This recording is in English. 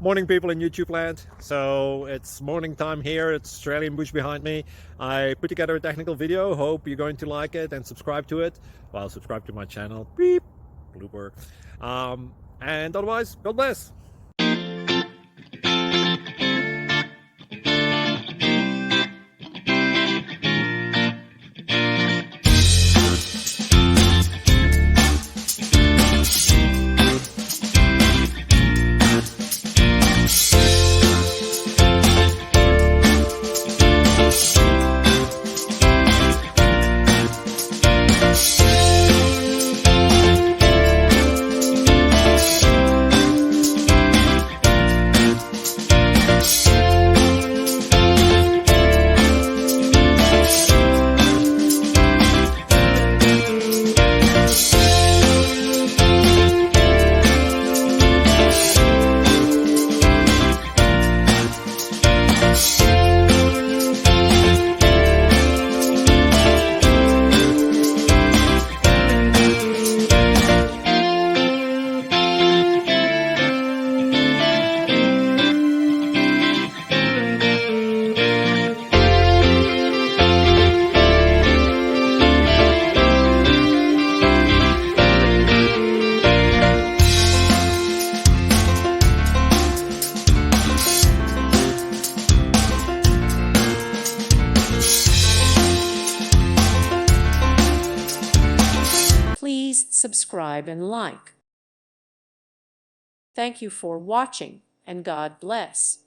Morning, people in YouTube land. So it's morning time here. It's Australian bush behind me. I put together a technical video. Hope you're going to like it and subscribe to it. Well, subscribe to my channel. Beep. Blooper. And otherwise, God bless. Please subscribe and like. Thank you for watching, and God bless.